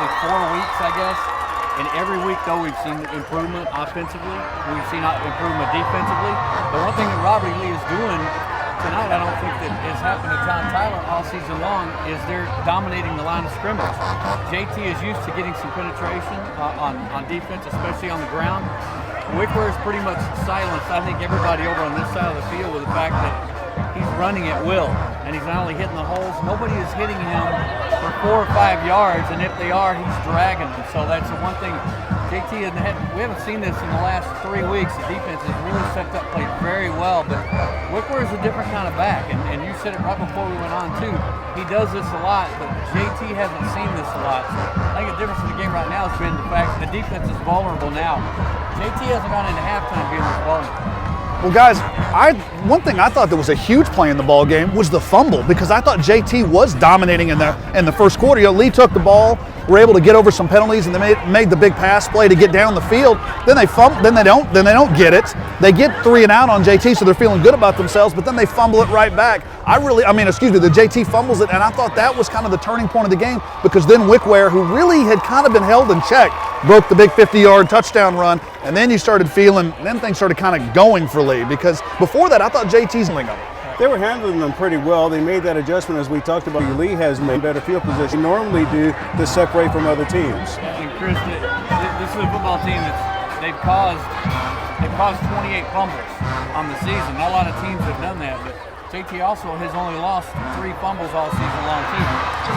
maybe 4 weeks, I guess. And every week, though, we've seen improvement offensively. We've seen improvement defensively. The one thing that Robert Lee is doing tonight, I don't think that has happened to John Tyler all season long, is they're dominating the line of scrimmage. JT is used to getting some penetration on defense, especially on the ground. Wickler is pretty much silenced, I think, everybody over on this side of the field with the fact that he's running at will. And he's not only hitting the holes, nobody is hitting him for 4 or 5 yards, and if they are, he's dragging them. So that's the one thing JT hasn't had. We haven't seen this in the last 3 weeks. The defense has really stepped up, played very well, but Wickler is a different kind of back, and you said it right before we went on too. He does this a lot, but JT hasn't seen this a lot. So I think the difference in the game right now has been the fact that the defense is vulnerable now. JT hasn't gone into halftime being this vulnerable. Well, guys, one thing I thought that was a huge play in the ball game was the fumble, because I thought JT was dominating in the first quarter. You know, Lee took the ball, were able to get over some penalties, and they made the big pass play to get down the field. Then they fumble, then they don't get it. They get 3 and out on JT, so they're feeling good about themselves. But then they fumble it right back. The JT fumbles it, and I thought that was kind of the turning point of the game, because then Wickler, who really had kind of been held in check, broke the big 50-yard touchdown run, and then you started feeling, then things started kind of going for Lee, because before that I thought JT's handling them. They were handling them pretty well. They made that adjustment, as we talked about. Lee has made better field position normally do to separate from other teams. And Chris, this is a football team that they've caused 28 fumbles on the season. Not a lot of teams have done that, but JT also has only lost 3 fumbles all season long too.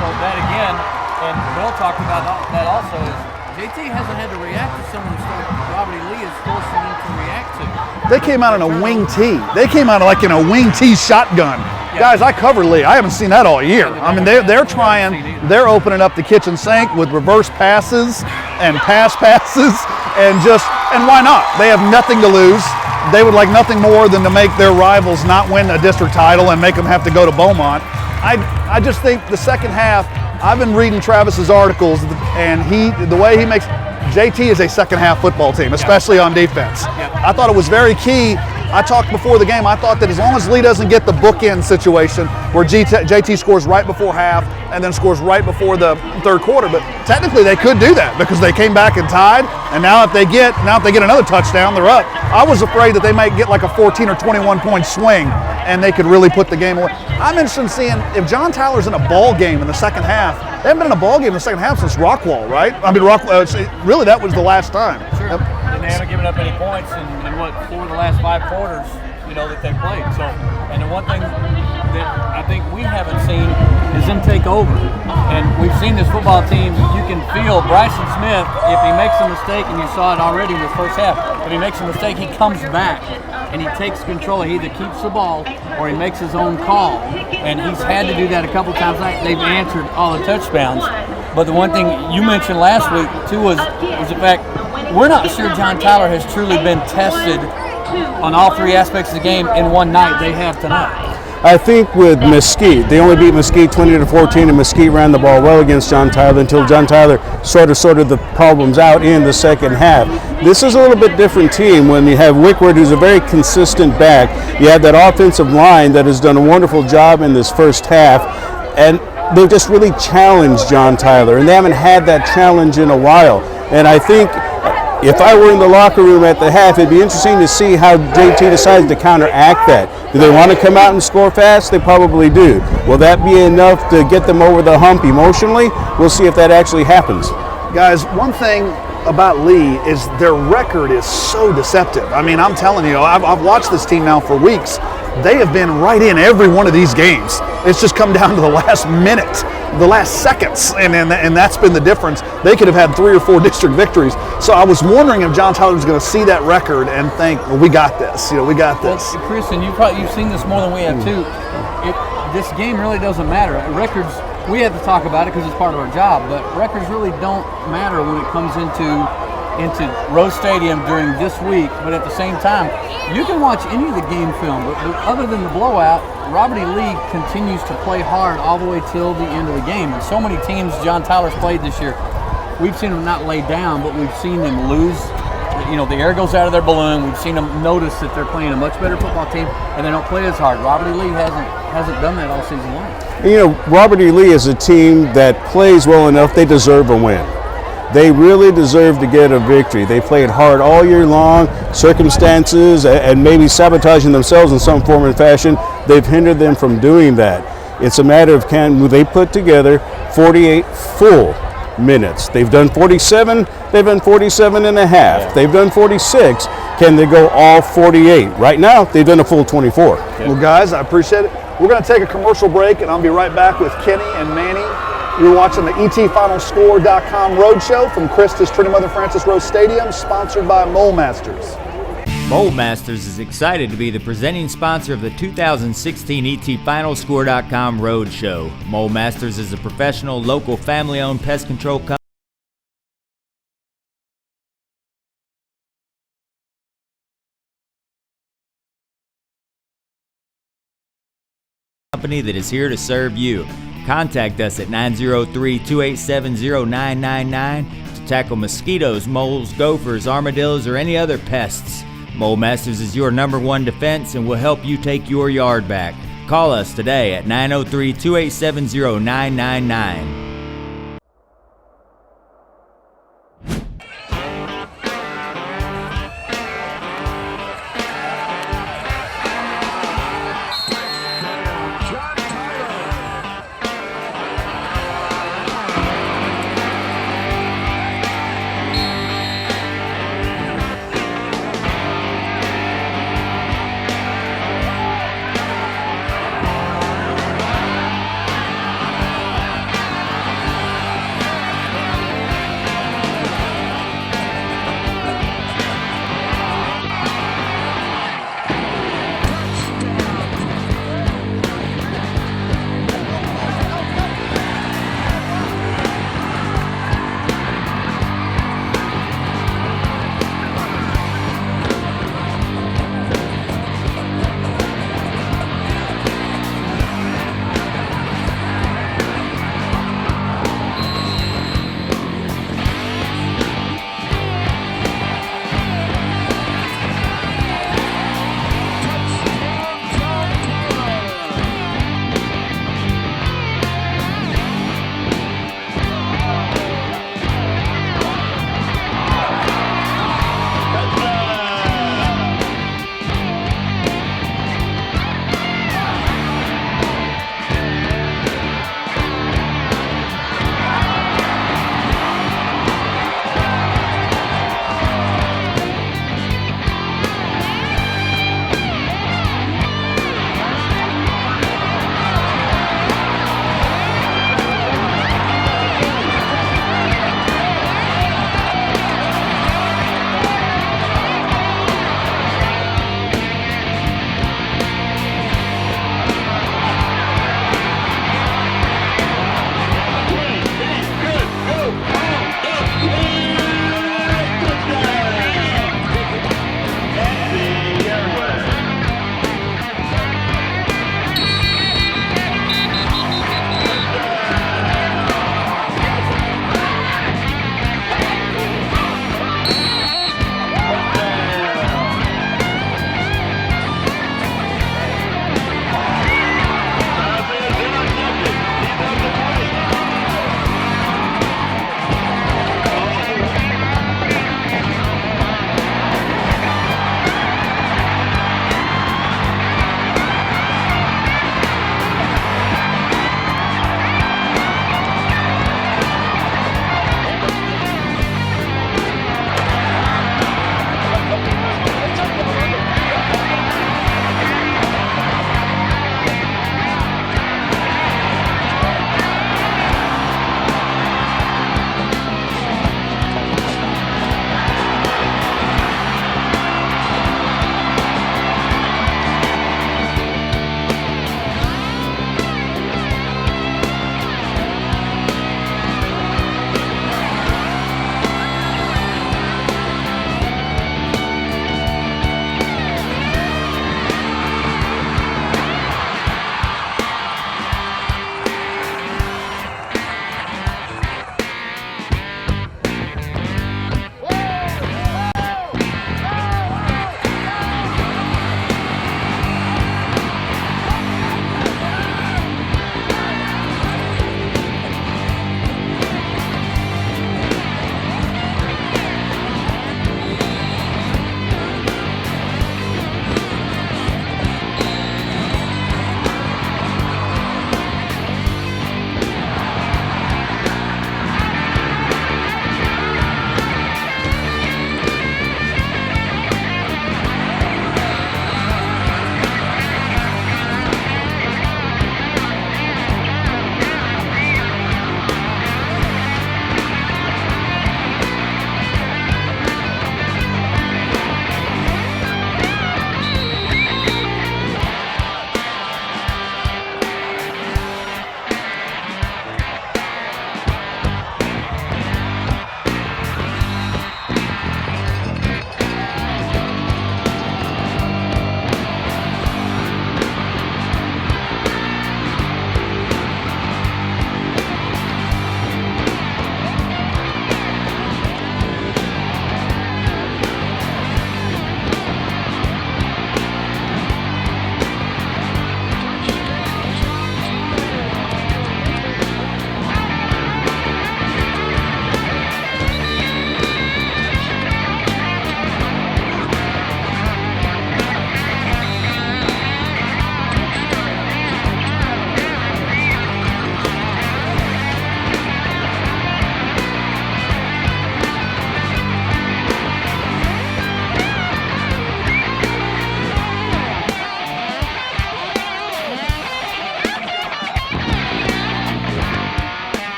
So that again, and Bill talked about that also, is JT hasn't had to react to some of the stuff Robert Lee is forcing him to react to. They came out in a wing tee. They came out like in a wing tee shotgun. Yeah. Guys, I cover Lee. I haven't seen that all year. I mean, they're trying, they're opening up the kitchen sink with reverse passes and pass passes, and why not? They have nothing to lose. They would like nothing more than to make their rivals not win a district title and make them have to go to Beaumont. I just think the second half, I've been reading Travis's articles, and the way he makes, JT is a second half football team, especially on defense. I thought it was very key. I talked before the game, I thought that as long as Lee doesn't get the bookend situation where JT scores right before half and then scores right before the third quarter, but technically they could do that because they came back and tied, and now if they get another touchdown, they're up. I was afraid that they might get like a 14 or 21 point swing and they could really put the game away. I'm interested in seeing if John Tyler's in a ball game in the second half. They haven't been in a ball game in the second half since Rockwall, right? I mean, really that was the last time. Sure. And they haven't given up any points in 4 of the last 5 quarters, that they played. So, and the one thing that I think we haven't seen is them take over. And we've seen this football team, you can feel Bryson Smith, if he makes a mistake, and you saw it already in the first half, if he makes a mistake, he comes back and he takes control. He either keeps the ball or he makes his own call. And he's had to do that a couple times. They've answered all the touchdowns. But the one thing you mentioned last week, too, was the fact we're not sure John Tyler has truly been tested on all 3 aspects of the game in one night. They have tonight. I think with Mesquite, they only beat Mesquite 20-14, and Mesquite ran the ball well against John Tyler until John Tyler sorted the problems out in the second half. This is a little bit different team when you have Wickler, who's a very consistent back. You have that offensive line that has done a wonderful job in this first half, and they've just really challenged John Tyler, and they haven't had that challenge in a while. And I think if I were in the locker room at the half, it'd be interesting to see how JT decides to counteract that. Do they want to come out and score fast? They probably do. Will that be enough to get them over the hump emotionally? We'll see if that actually happens. Guys, one thing about Lee is their record is so deceptive. I mean, I'm telling you, I've watched this team now for weeks. They have been right in every one of these games. It's just come down to the last minute, the last seconds, and that's been the difference. They could have had 3 or 4 district victories. So I was wondering if John Tyler was going to see that record and think, well, we got this. We got this. Well, Chris, and you've seen this more than we have too. This game really doesn't matter. Records, we have to talk about it because it's part of our job, but records really don't matter when it comes into Rose Stadium during this week. But at the same time, you can watch any of the game film, but other than the blowout, Robert E. Lee continues to play hard all the way till the end of the game. And so many teams John Tyler's played this year, we've seen them not lay down, but we've seen them lose. The air goes out of their balloon. We've seen them notice that they're playing a much better football team, and they don't play as hard. Robert E. Lee hasn't done that all season long. Robert E. Lee is a team that plays well enough. They deserve a win. They really deserve to get a victory. They played hard all year long. Circumstances and maybe sabotaging themselves in some form and fashion, they've hindered them from doing that. It's a matter of can they put together 48 full minutes. They've done 47, they've done 47 and a half. They've done 46. Can they go all 48? Right now, they've done a full 24. Well, guys, I appreciate it. We're going to take a commercial break, and I'll be right back with Kenny and Manny. You're watching the ETFinalScore.com Roadshow from Christus Trinity Mother Frances Rose Stadium, sponsored by Mole Masters. Mole Masters is excited to be the presenting sponsor of the 2016 ETFinalScore.com Roadshow. Mole Masters is a professional, local, family-owned pest control company that is here to serve you. Contact us at 903-287-0999 to tackle mosquitoes, moles, gophers, armadillos, or any other pests. Mole Masters is your #1 defense and will help you take your yard back. Call us today at 903-287-0999.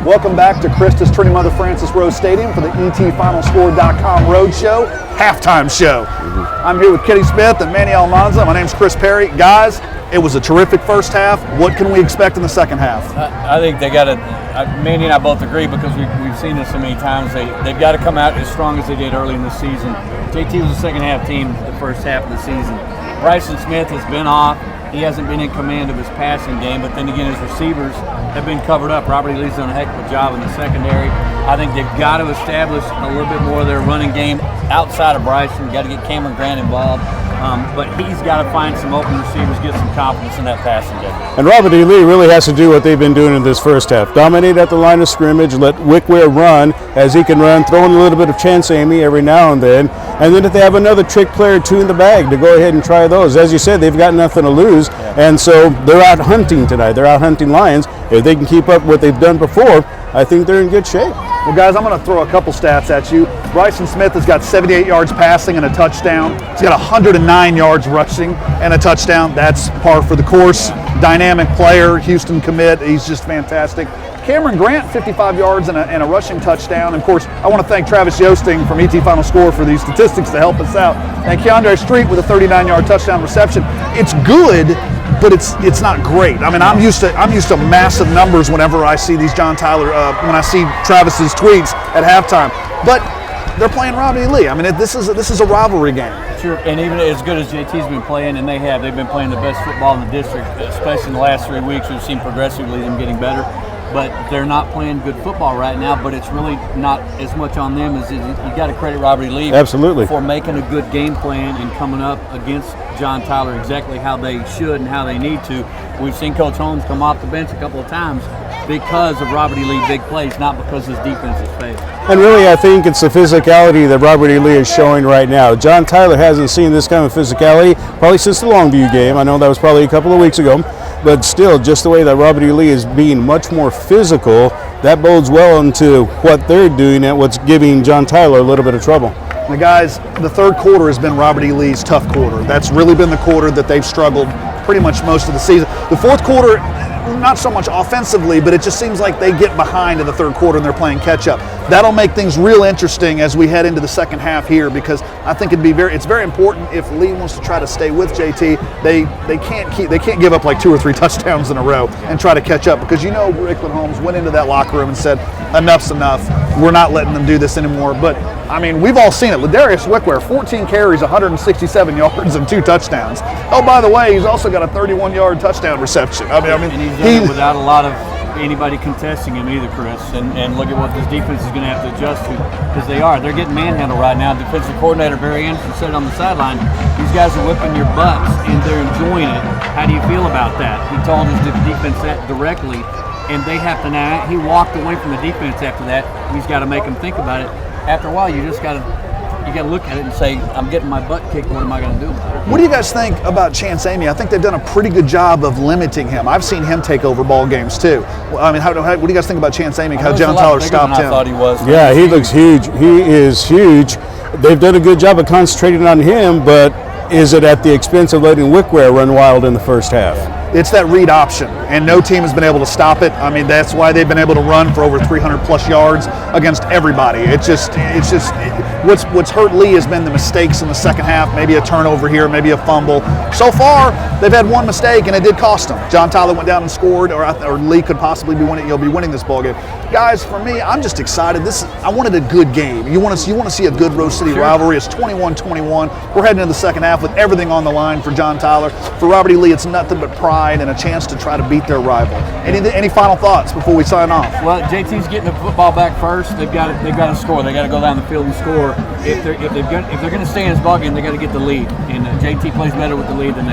Welcome back to Christus Trinity Mother Francis Rose Stadium for the ETFinalScore.com Roadshow halftime show. I'm here with Kenny Smith and Manny Almanza. My name's Chris Perry. Guys, it was a terrific first half. What can we expect in the second half? I think they got to, Manny and I both agree because we've seen this so many times. They've got to come out as strong as they did early in the season. JT was a second half team the first half of the season. Bryson Smith has been off. He hasn't been in command of his passing game, but then again, his receivers have been covered up. Robert E. Lee's done a heck of a job in the secondary. I think they've got to establish a little bit more of their running game outside of Bryson. Got to get Cameron Grant involved. But he's got to find some open receivers, get some confidence in that passing game. And Robert E. Lee really has to do what they've been doing in this first half. Dominate at the line of scrimmage, let Wickware run as he can run, throw in a little bit of chance Amy every now and then. And then if they have another trick player or two in the bag, to go ahead and try those. As you said, they've got nothing to lose. Yeah. And so they're out hunting tonight. They're out hunting Lions. If they can keep up what they've done before, I think they're in good shape. Well, guys, I'm going to throw a couple stats at you. Bryson Smith has got 78 yards passing and a touchdown. He's got 109 yards rushing and a touchdown. That's par for the course. Dynamic player, Houston commit. He's just fantastic. Cameron Grant, 55 yards and a rushing touchdown. And of course, I want to thank Travis Yosting from ET Final Score for these statistics to help us out. And Keandre Street with a 39-yard touchdown reception. It's good, but it's not great. I mean, I'm used to massive numbers whenever I see these John Tyler, when I see Travis's tweets at halftime. But they're playing Robert E. Lee. I mean, this is a rivalry game. Sure, and even as good as JT's been playing, and they've been playing the best football in the district, especially in the last 3 weeks. We've seen progressively them getting better. But they're not playing good football right now, but it's really not as much on them as you got to credit Robert E. Lee for making a good game plan and coming up against John Tyler exactly how they should and how they need to. We've seen Coach Holmes come off the bench a couple of times because of Robert E. Lee big plays, not because his defense has failed. And really, I think it's the physicality that Robert E. Lee is showing right now. John Tyler hasn't seen this kind of physicality probably since the Longview game. I know that was probably a couple of weeks ago. But still, just the way that Robert E. Lee is being much more physical, that bodes well into what they're doing and what's giving John Tyler a little bit of trouble. Now, guys, the third quarter has been Robert E. Lee's tough quarter. That's really been the quarter that they've struggled pretty much most of the season. The fourth quarter, not so much offensively, but it just seems like they get behind in the third quarter and they're playing catch up. That'll make things real interesting as we head into the second half here, because I think it's very important if Lee wants to try to stay with JT. They can't give up like 2 or 3 touchdowns in a row and try to catch up, because Rickland Holmes went into that locker room and said, enough's enough. We're not letting them do this anymore. But I mean, we've all seen it. Ladarius Wickware, 14 carries, 167 yards and 2 touchdowns. Oh, by the way, he's also got a 31-yard touchdown reception. I mean, and he's done it without a lot of anybody contesting him either, Chris. And look at what this defense is going to have to adjust to, because they're getting manhandled right now. Defensive coordinator Barry Anderson said on the sideline, these guys are whipping your butts and they're enjoying it. How do you feel about that? He told his defense that directly, and they have to now. He walked away from the defense after that. He's got to make them think about it. After a while, you got to look at it and say, I'm getting my butt kicked. What am I going to do about it? What do you guys think about Chance Amy? I think they've done a pretty good job of limiting him. I've seen him take over ball games too. I mean, what do you guys think about Chance Amy? How John Tyler stopped him? I thought he was. Yeah, he looks huge. He is huge. They've done a good job of concentrating on him, but is it at the expense of letting Wickware run wild in the first half? It's that read option, and no team has been able to stop it. I mean, that's why they've been able to run for over 300 plus yards against everybody. What's hurt Lee has been the mistakes in the second half, maybe a turnover here, maybe a fumble. So far, they've had one mistake, and it did cost them. John Tyler went down and scored, or Lee could possibly be winning this ball game. Guys, for me, I'm just excited. I wanted a good game. You want to see a good Rose City rivalry. It's 21-21. We're heading into the second half with everything on the line for John Tyler. For Robert E. Lee, it's nothing but pride and a chance to try to beat their rival. Any final thoughts before we sign off? Well, JT's getting the football back first. They've got to score. They got to go down the field and score. If they're going to stay in this ball game, they got to get the lead. And JT plays better with the lead than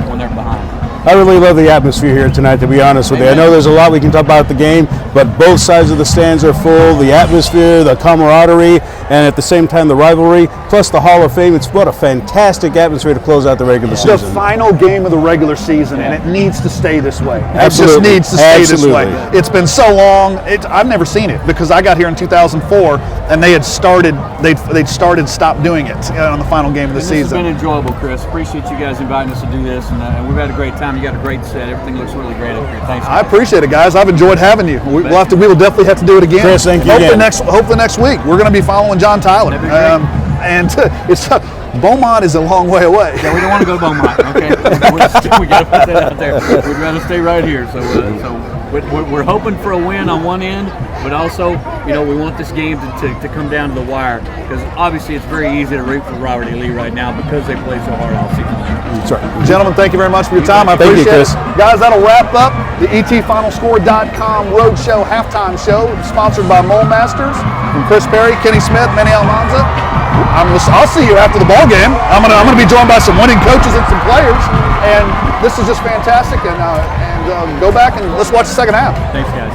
when they're behind. I really love the atmosphere here tonight, to be honest with you. I know there's a lot we can talk about the game, but both sides of the stands are full. The atmosphere, the camaraderie, and at the same time the rivalry, plus the Hall of Fame. It's what a fantastic atmosphere to close out the regular season. The final game of the regular season, and it needs to stay this way. Absolutely. It just needs to stay this way. It's been so long. I've never seen it, because I got here in 2004, and they'd stopped doing it on the final game of the season. It's been enjoyable, Chris. Appreciate you guys inviting us to do this, and we've had a great time. You got a great set. Everything looks really great up here. Thanks. I appreciate it, guys. I've enjoyed having you. We will definitely have to do it again. Chris, thank you again. Hopefully next week we're going to be following John Tyler. And it's Beaumont is a long way away. Yeah, we don't want to go to Beaumont. Okay, we got to put that out there. We'd rather stay right here. So we're hoping for a win on one end, but also, we want this game to come down to the wire, because obviously it's very easy to root for Robert E. Lee right now because they play so hard all season long. That's right. Gentlemen, thank you very much for your time. I appreciate it. Guys, that'll wrap up the ETFinalScore.com Roadshow halftime show, sponsored by Mole Masters. From Chris Perry, Kenny Smith, Manny Almanza. I'll see you after the ball game. I'm gonna be joined by some winning coaches and some players, and this is just fantastic. And go back and let's watch the second half. Thanks, guys.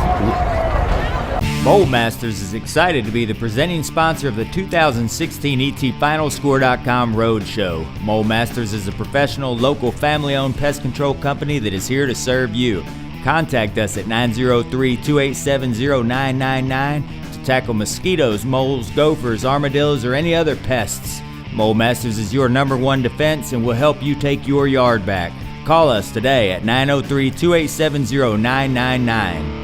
Mole Masters is excited to be the presenting sponsor of the 2016 ETFinalScore.com Roadshow. Mole Masters is a professional, local, family-owned pest control company that is here to serve you. Contact us at 903-287-0999 to tackle mosquitoes, moles, gophers, armadillos, or any other pests. Mole Masters is your #1 defense and will help you take your yard back. Call us today at 903-287-0999.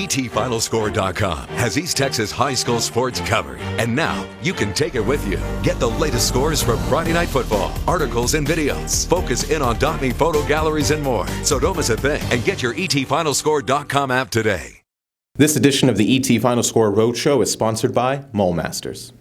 ETFinalScore.com has East Texas high school sports covered. And now you can take it with you. Get the latest scores from Friday Night Football, articles and videos. Focus in on .me photo galleries and more. So don't miss a thing and get your ETFinalScore.com app today. This edition of the ET Final Score Roadshow is sponsored by Mole Masters.